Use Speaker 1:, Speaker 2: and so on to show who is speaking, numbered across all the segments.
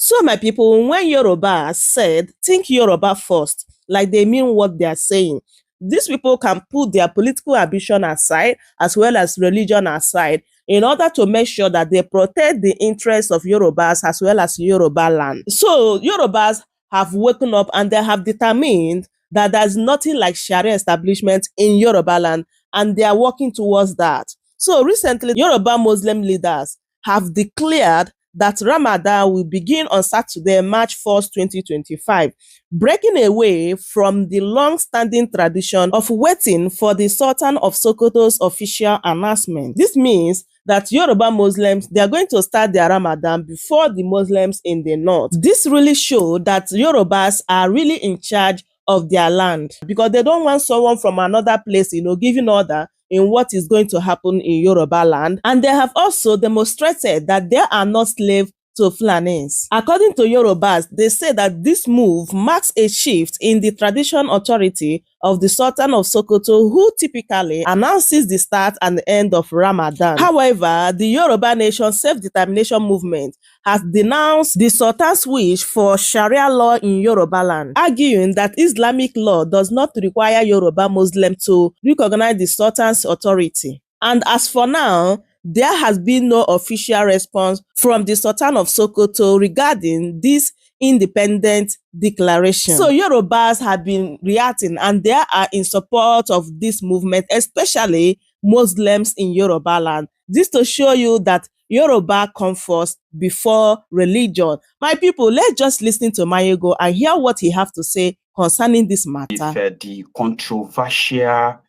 Speaker 1: So my people, when Yoruba said, think Yoruba first, like they mean what they are saying, these people can put their political ambition aside as well as religion aside in order to make sure that they protect the interests of Yorubas as well as Yoruba land. So Yorubas have woken up and they have determined that there's nothing like Sharia establishment in Yoruba land, and they are working towards that. So recently, Yoruba Muslim leaders have declared that Ramadan will begin on Saturday, March 1st, 2025, breaking away from the long-standing tradition of waiting for the Sultan of Sokoto's official announcement. This means that Yoruba Muslims, they are going to start their Ramadan before the Muslims in the north. This really shows that Yorubas are really in charge of their land, because they don't want someone from another place, giving order in what is going to happen in Yoruba land. And they have also demonstrated that they are not slaves to Fulanis. According to Yorubas, they say that this move marks a shift in the tradition authority of the Sultan of Sokoto, who typically announces the start and the end of Ramadan. However, the Yoruba Nation Self-Determination Movement has denounced the Sultan's wish for Sharia law in Yoruba land, arguing that Islamic law does not require Yoruba Muslims to recognize the Sultan's authority. And as for now, there has been no official response from the Sultan of Sokoto regarding this independent declaration. So Yorubas have been reacting and they are in support of this movement, especially Muslims in Yoruba land. This to show you that Yoruba comes first before religion. My people, let's just listen to Mayego and hear what he has to say concerning this matter.
Speaker 2: If the controversial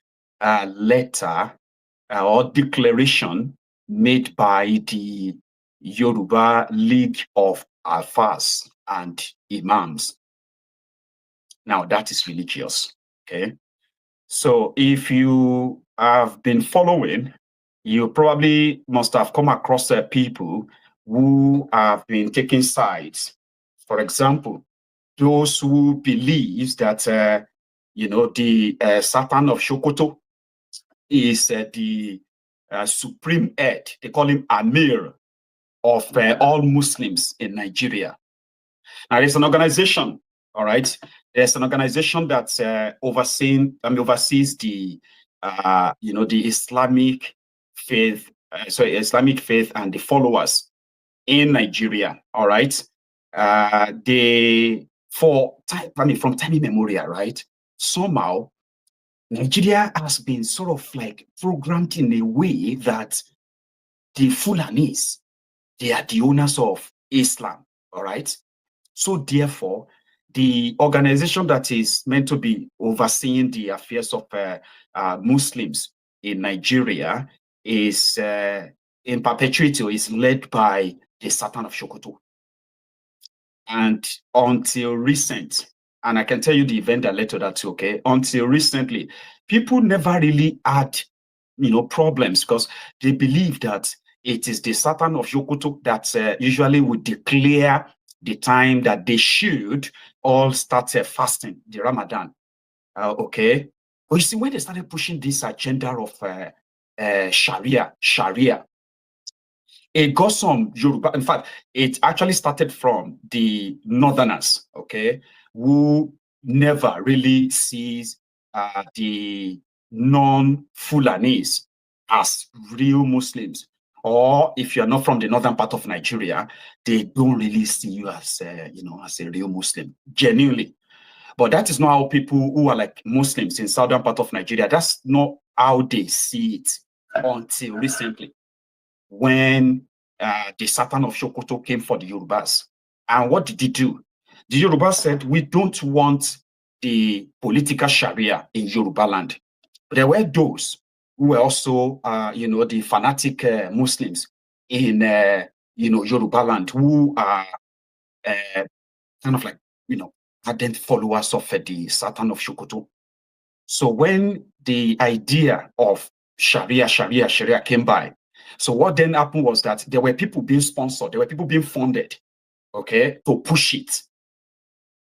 Speaker 2: letter or declaration made by the Yoruba League of Alfas and Imams. Now that is religious, okay? So if you have been following, you probably must have come across people who have been taking sides. For example, those who believe that, the Sultan of Sokoto is the supreme head. They call him Amir of all Muslims in Nigeria. Now, there's an organization, all right? There's an organization that oversees the, the Islamic faith, Islamic faith and the followers in Nigeria, all right? From time immemorial, right? Somehow, Nigeria has been sort of like programmed in a way that the Fulanis, they are the owners of Islam, all right? So therefore, the organization that is meant to be overseeing the affairs of Muslims in Nigeria is, in perpetuity, is led by the Sultan of Sokoto. And until recent, and I can tell you the event that led to that too, okay? Until recently, people never really had, problems because they believe that it is the Sultan of Sokoto that usually would declare the time that they should all start fasting, the Ramadan, okay? But you see, when they started pushing this agenda of Sharia, it got some Yoruba. In fact, it actually started from the Northerners, okay, who never really sees the non-Fulanis as real Muslims. Or if you're not from the northern part of Nigeria, they don't really see you as, as a real Muslim, genuinely. But that is not how people who are like Muslims in southern part of Nigeria, that's not how they see it until recently, when the Sultan of Sokoto came for the Yorubas. And what did he do? The Yorubas said, we don't want the political Sharia in Yoruba land. But there were those who were also, the fanatic Muslims in, Yoruba land, who are kind of like, ardent followers of the Sultan of Sokoto. So when the idea of Sharia came by, so what then happened was that there were people being sponsored, there were people being funded, okay, to push it.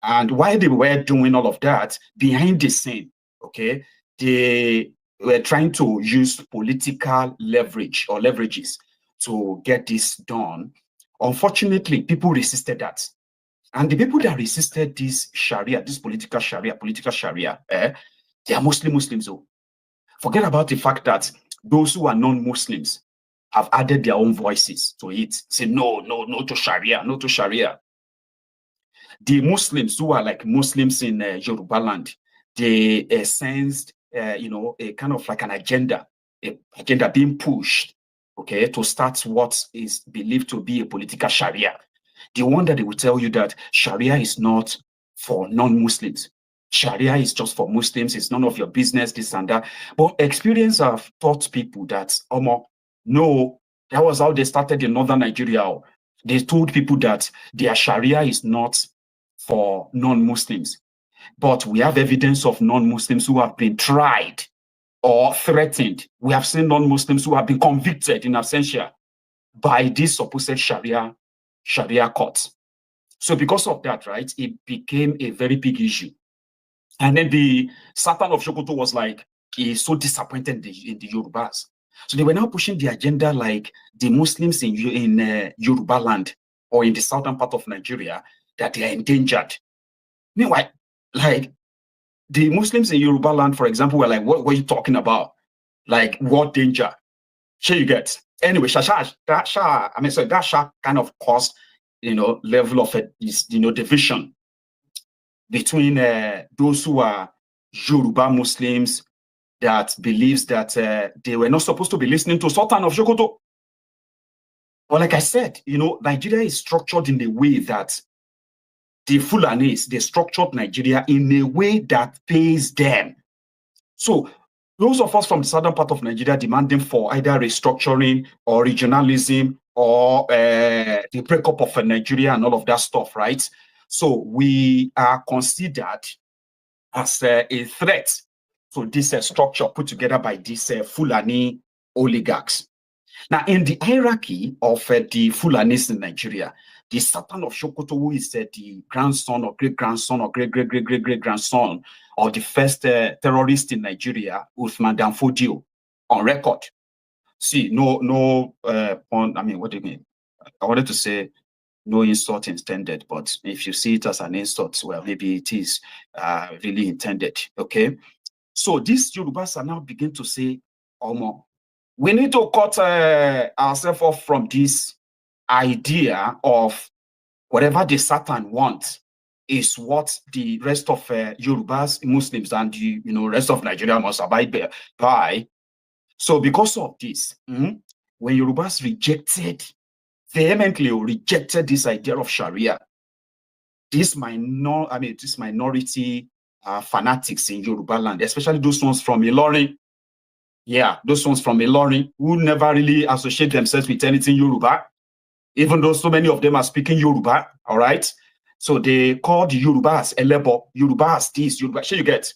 Speaker 2: And while they were doing all of that, behind the scene, okay, they were trying to use political leverage or leverages to get this done unfortunately, people resisted that. And the people that resisted this Sharia, this political Sharia, they are mostly Muslims. Oh. Forget about the fact that those who are non-Muslims have added their own voices to it. Say, no, no, no to Sharia, no to Sharia. The Muslims who are like Muslims in Yoruba land, they sensed, a kind of like an agenda being pushed, okay, to start what is believed to be a political Sharia. The one that they will tell you that Sharia is not for non-Muslims. Sharia is just for Muslims. It's none of your business, this and that. But experience have taught people that, no, that was how they started in northern Nigeria. They told people that their Sharia is not for non-Muslims. But we have evidence of non-Muslims who have been tried or threatened. We have seen non-Muslims who have been convicted in absentia by this supposed Sharia court. So because of that, right, it became a very big issue. And then the Sultan of Sokoto was like, he's so disappointed in the Yorubas. So they were now pushing the agenda like the Muslims in Yoruba land or in the southern part of Nigeria, that they are endangered. Meanwhile, like the Muslims in Yoruba land, for example, were like, what are you talking about? Like, what danger? Sure you get. Anyway, that kind of caused, level of division between those who are Yoruba Muslims that believes that they were not supposed to be listening to Sultan of Sokoto. But like I said, Nigeria is structured in a way that the Fulanis, they structured Nigeria in a way that pays them. So those of us from the southern part of Nigeria demanding for either restructuring or regionalism or the breakup of Nigeria and all of that stuff, right? So we are considered as a threat to this structure put together by these Fulani oligarchs. Now, in the hierarchy of the Fulanis in Nigeria, the Sultan of Sokoto, who is the grandson or great-grandson or great-great-great-great-great-grandson of the first terrorist in Nigeria, Uthman Danfodio, on record. See, no, I mean, what do you mean? I wanted to say no insult intended, but if you see it as an insult, well, maybe it is really intended, okay? So these Yorubas are now beginning to say, we need to cut ourselves off from this idea of whatever the Satan wants is what the rest of Yorubas, Muslims, and the rest of Nigeria must abide by. So because of this, when Yorubas vehemently rejected this idea of Sharia, this minority fanatics in Yoruba land, especially those ones from Ilorin, those ones from Ilorin who never really associate themselves with anything Yoruba, even though so many of them are speaking Yoruba, all right? So they call the Yorubas Elebo, Yorubas this, Yoruba, sure you get.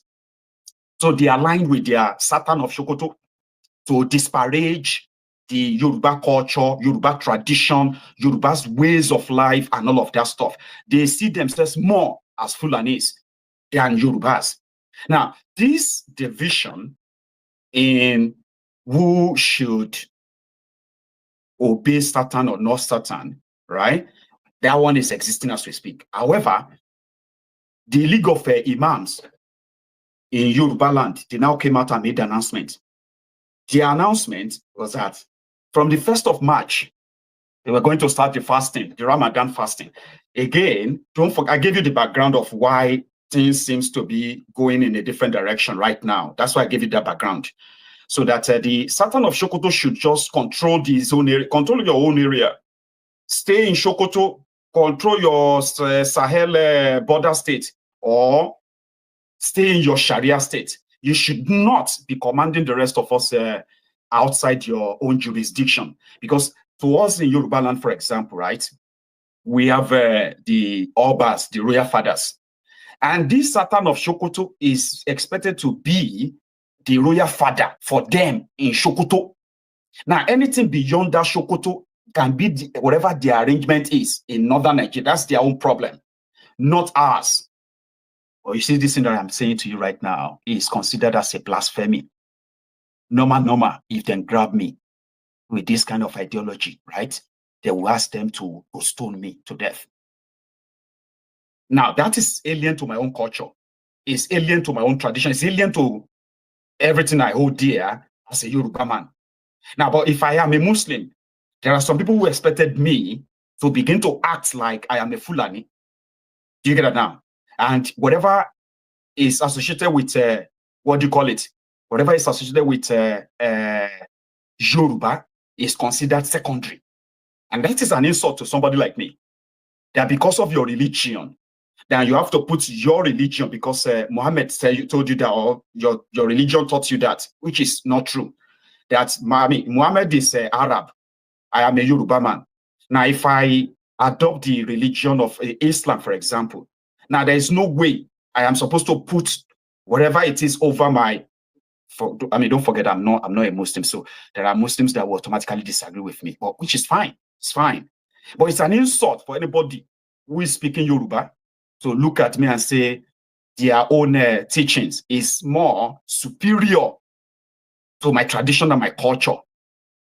Speaker 2: So they aligned with their Sultan of Sokoto to disparage the Yoruba culture, Yoruba tradition, Yoruba's ways of life, and all of that stuff. They see themselves more as Fulanis than Yorubas. Now, this division in who should obey Satan or not Satan, right? That one is existing as we speak. However, the League of Imams in Yoruba land, they now came out and made an announcement. The announcement was that from the 1st of March, they were going to start the fasting, the Ramadan fasting. Again, don't forget, I gave you the background of why things seems to be going in a different direction right now. That's why I gave you that background. So that the Sultan of Sokoto should just control his own area, control your own area. Stay in Sokoto, control your Sahel border state, or stay in your Sharia state. You should not be commanding the rest of us outside your own jurisdiction. Because to us in Yoruba land, for example, right, we have the Obas, the royal fathers. And this Sultan of Sokoto is expected to be the royal father for them in Sokoto. Now, anything beyond that Sokoto can be whatever the arrangement is in northern Nigeria. That's their own problem, not ours. Or you see, this thing that I'm saying to you right now is considered as a blasphemy. Normal, if they grab me with this kind of ideology, right? they will ask them to stone me to death. Now, that is alien to my own culture. It's alien to my own tradition. It's alien to everything I hold dear as a Yoruba man. Now, but if I am a Muslim, there are some people who expected me to begin to act like I am a Fulani. Do you get that now? And whatever is associated with, what do you call it? Whatever is associated with Yoruba is considered secondary. And that is an insult to somebody like me. That because of your religion, then you have to put your religion because Muhammad told you that, or your religion taught you that, which is not true. That Muhammad is Arab. I am a Yoruba man. Now, if I adopt the religion of Islam, for example, now there is no way I am supposed to put whatever it is over my. Don't forget, I'm not a Muslim, so there are Muslims that will automatically disagree with me, but which is fine. It's fine, but it's an insult for anybody who is speaking Yoruba to look at me and say their own teachings is more superior to my tradition and my culture.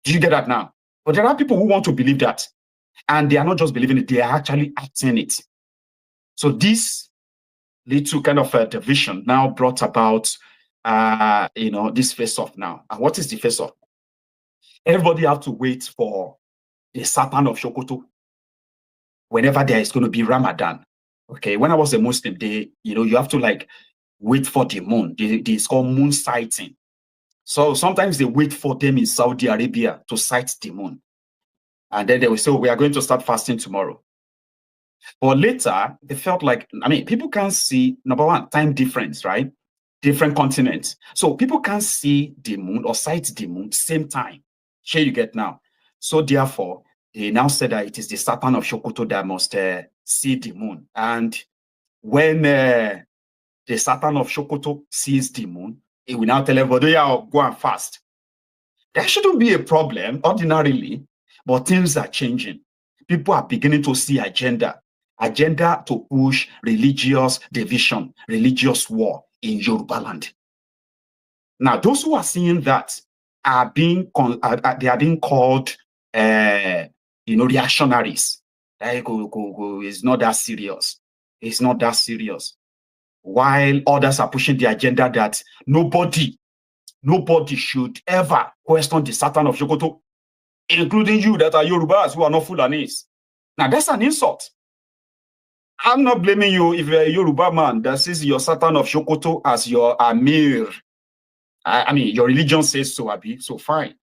Speaker 2: Do you get that now? But there are people who want to believe that, and they are not just believing it; they are actually acting it. So this little kind of division now brought about, this face-off now. And what is the face-off? Everybody have to wait for the Sultan of Sokoto whenever there is going to be Ramadan. Okay, when I was a Muslim, you have to like wait for the moon. It's called moon sighting. So sometimes they wait for them in Saudi Arabia to sight the moon. And then they will say, we are going to start fasting tomorrow. But later, they felt like, people can't see, number one, time difference, right? Different continents. So people can't see the moon or sight the moon same time. Here you get now. So therefore, they now said that it is the Sultan of Sokoto that must see the moon. And when the Sultan of Sokoto sees the moon, he will now tell everybody, go and fast. There shouldn't be a problem ordinarily, but things are changing. People are beginning to see agenda to push religious division, religious war in Yoruba land. Now, those who are seeing that are being called, reactionaries. It's not that serious. It's not that serious. While others are pushing the agenda that nobody should ever question the Sultan of Sokoto, including you that are Yorubas who are not Fulanis. Now, that's an insult. I'm not blaming you if you're a Yoruba man that sees your Sultan of Sokoto as your Amir. Your religion says so, Abi, so fine.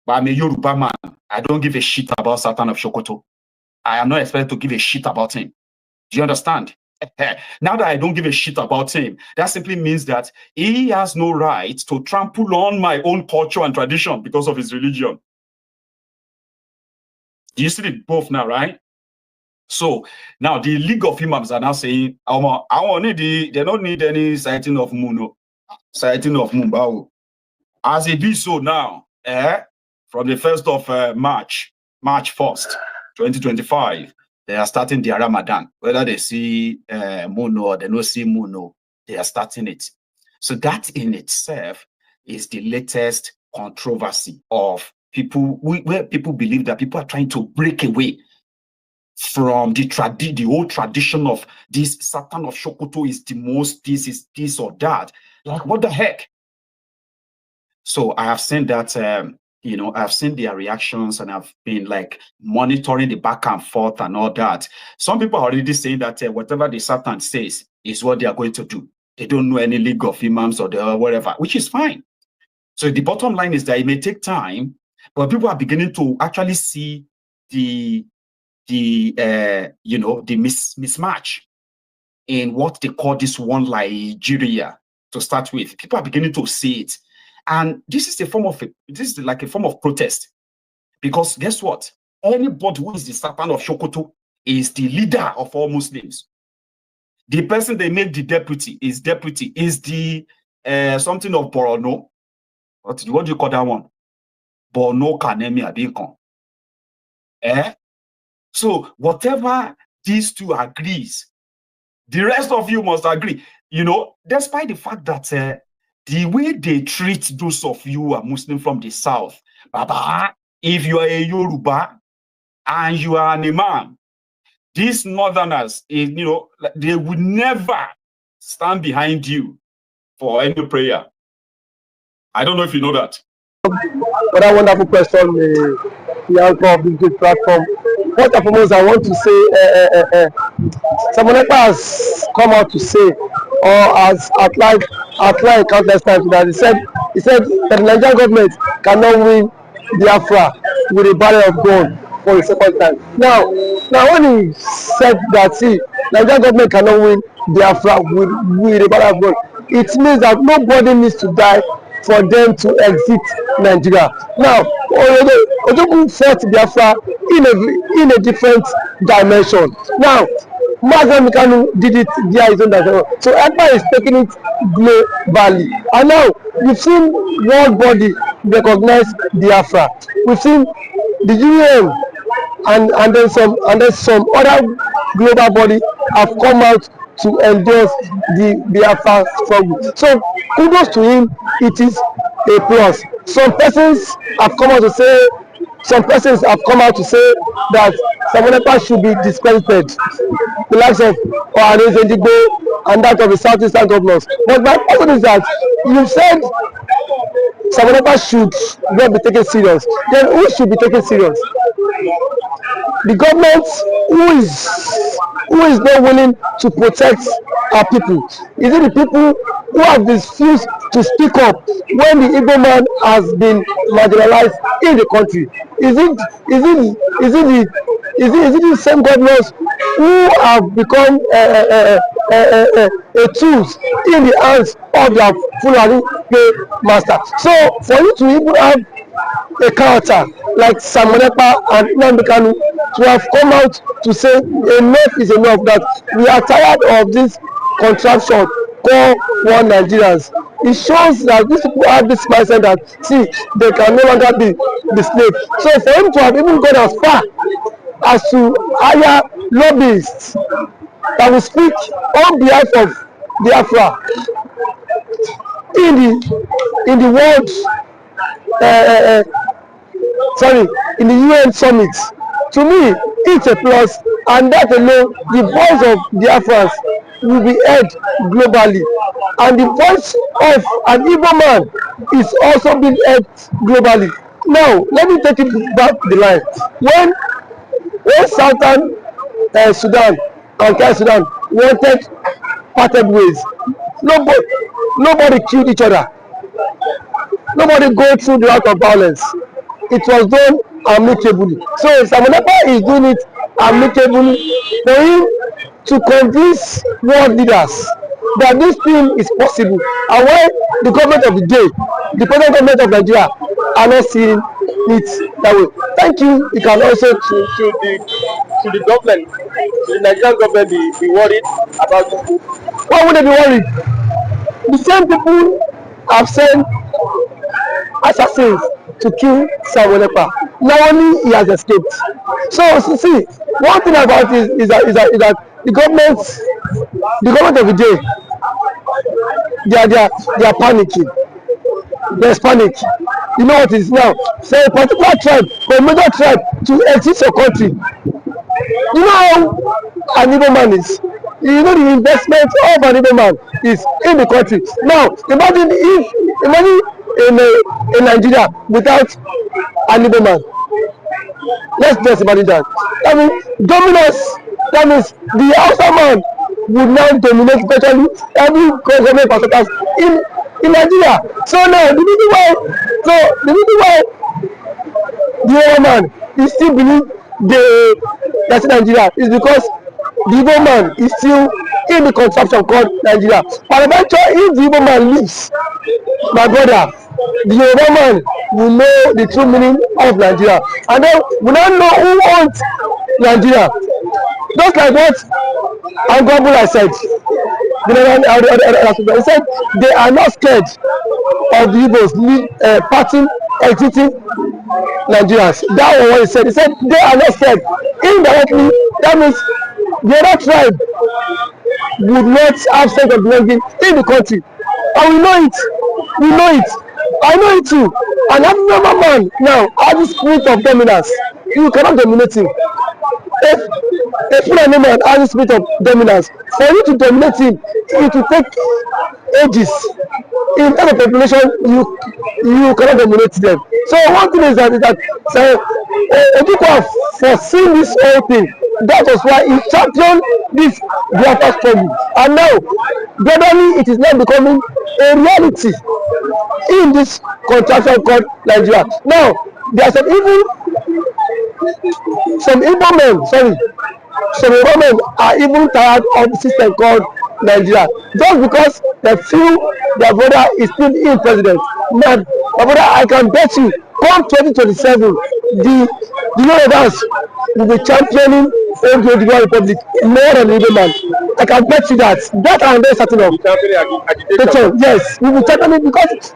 Speaker 2: But I'm a Yoruba man. I don't give a shit about Sultan of Sokoto. I am not expected to give a shit about him. Do you understand? Now that I don't give a shit about him, that simply means that he has no right to trample on my own culture and tradition because of his religion. You see it both now, right? So now the League of Imams are now saying, they don't need any sighting of moon, sighting of moon. As it is so now, from the 1st of March 1st, 2025, they are starting their Ramadan. Whether they see moon or they don't see moon, they are starting it. So that in itself is the latest controversy of people, where people believe that people are trying to break away from the old tradition of this Sultan of Sokoto is the most, this is this or that. Like, what the heck? So I have seen that, I've seen their reactions, and I've been like monitoring the back and forth and all that. Some people are already saying that whatever the Sultan says is what they are going to do. They don't know any League of Imams or whatever, which is fine. So the bottom line is that it may take time, but people are beginning to actually see the mismatch in what they call this one Nigeria to start with. People are beginning to see it. And this is like a form of protest. Because guess what? Anybody who is the Sultan of Sokoto is the leader of all Muslims. The person they make the deputy is the something of Borno. What do you call that one? Borno Kanemi Abinkon. So whatever these two agrees, the rest of you must agree. Despite the fact that the way they treat those of you who are Muslim from the south, Baba, if you are a Yoruba and you are an imam, these northerners, they would never stand behind you for any prayer. I don't know if you know that.
Speaker 3: For that wonderful question, the anchor of this good platform. First and foremost, I want to say, Samoneka has come out to say, or has outlined countless times that he said that the Nigerian government cannot win Biafra with a barrel of gun for the second time. Now when he said that, see, Nigerian government cannot win Biafra with a barrel of gun, it means that nobody needs to die for them to exit Nigeria. Now, Ojukwu fought Biafra in a different dimension. Now, nnamdikanu did it via his own dimension. So Ekpa is taking it globally. And now, we've seen world body recognize Biafra. We've seen the UN and then some other global body have come out to endorse the Biafra struggle. So kudos to him, it is a plus. Some persons have come out to say that Samoneka should be discredited, the likes of Ohanes Ndigbo and that of the Southeastern governors. But my question is that you said Samoneka should not be taken serious. Then who should be taken serious? The government who is not willing to protect our people? Is it the people who have refused to speak up when the Igbo man has been marginalized in the country? Is it the same governors who have become a tools in the hands of their Fulani master? So for you to even have a character like Samoneka and nnamdikanu to have come out to say enough is enough, that we are tired of this contraption called one Nigerians. It shows that these people have this mindset that, see, they can no longer be the slave. So for him to have even gone as far as to hire lobbyists that will speak on behalf of Biafra in the world in the UN summit, to me it's a plus, and that alone, the voice of Biafrans will be heard globally, and the voice of an Igbo man is also being heard globally. Now let me take it back the line. When Sultan Sudan and Kanu'S Sudan wanted parted ways, nobody killed each other. Nobody go through the route of violence. It was done amicably. So Samoneka is doing it amicably for him to convince world leaders that this thing is possible. And why the government of the day, the present government of Nigeria, are not seeing it that way. Thank you. You can also to the government, to the Nigerian government, be worried about people. Why would they be worried? The same people have sent assassins to kill Samoneka. Now only he has escaped. So see, one thing about it is that the government of the day, they are panicking. There's panic. You know what it is now? Say a particular tribe, a major tribe, to exit your country. You know how an Igbo man is. You know the investment of an Igbo man is in the country. Now imagine in Nigeria without an Igbo man. Let's just imagine that. I mean, dominance. That means the Hausa man would now dominate virtually every government perspective in Nigeria. So now the reason why the Yoruba man is still believe that's Nigeria is because the Igbo man is still in the contraption called Nigeria. But eventually, if the Igbo man leaves, my brother, the Yoruba man will know the true meaning of Nigeria, and then we now know who owns Nigeria. Just like what Angwabula said, he said they are not scared of the Igbos parting, exiting Nigerians. That was what he said. He said they are not scared. Indirectly, that means the other tribe would not have sense of belonging in the country. And we know it. We know it. I know it too. And every man now has the spirit of dominance. you cannot dominate him. If a Fulani man has a spirit of dominance, for you to dominate him, it will take ages. In terms of population, you cannot dominate them. So one thing is that so Ojukwu foreseen this whole thing. That was why he championed this Biafra struggle, and now gradually it is now becoming a reality in this contraction called Nigeria. Now there are some Igbo men are even tired of the system called Nigeria, just because they feel their brother is still in president. Now, my brother, I can bet you, come 2027, the Yorubas will be championing the Yoruba Republic more than the Igbo man. I can bet you that. That I am very certain of. Yes, we will championing because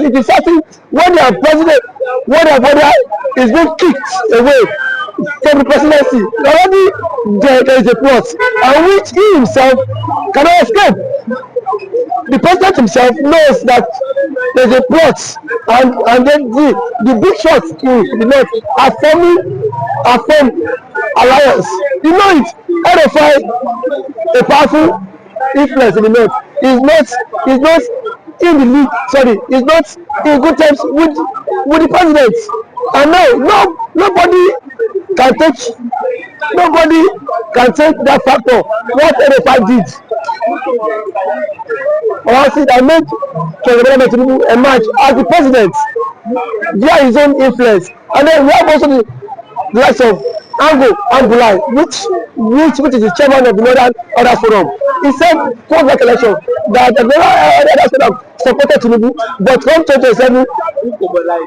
Speaker 3: it is certain when their president, when their brother is being kicked away from the presidency, already there is a plot, and which he himself cannot escape. The president himself knows that there's a plot, and then the big shots in the north are forming alliance. You know it. RFI, a powerful influence in the north, is not in the league. Sorry, is not in good terms with the president. And now nobody can take that factor. What RFI did, or see that made President Tinubu emerge as the president via his own influence. And then we have also the likes of Angulai, which is the chairman of the Northern Order Forum. He said post election that the Northern Order supported Tinubu, but come 2027,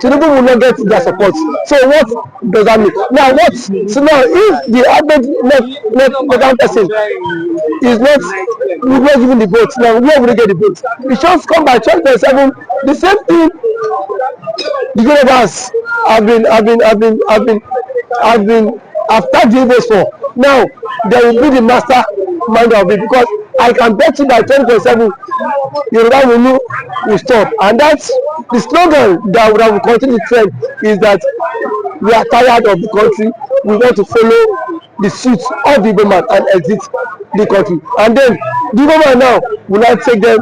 Speaker 3: Tinubu will not get their support. So what does that mean? Now so now if the average left person is not giving the vote, now where will they get the vote? It should come by 2027. The same thing the Yorubas have tagged the Igbos for. Now they will be the mastermind of it, because I can bet you by 2027 Yoruba will stop. And that's the slogan that will continue to trend, is that we are tired of the country, we want to follow the suit of the Igbo man and exit the country. And then the Igbo man now will not take them,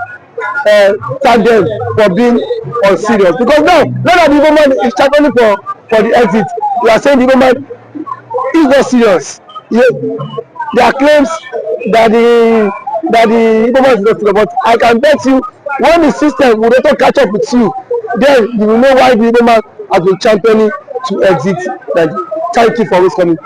Speaker 3: tag them for being unserious, because now that the Igbo man is championing for the exit, we are saying the Igbo man is not serious. Yeah, there are claims that the Igbo man is not serious, but I can bet you when the system will not catch up with you, then you will know why the Igbo man has been championing to exit. Thank you for always coming.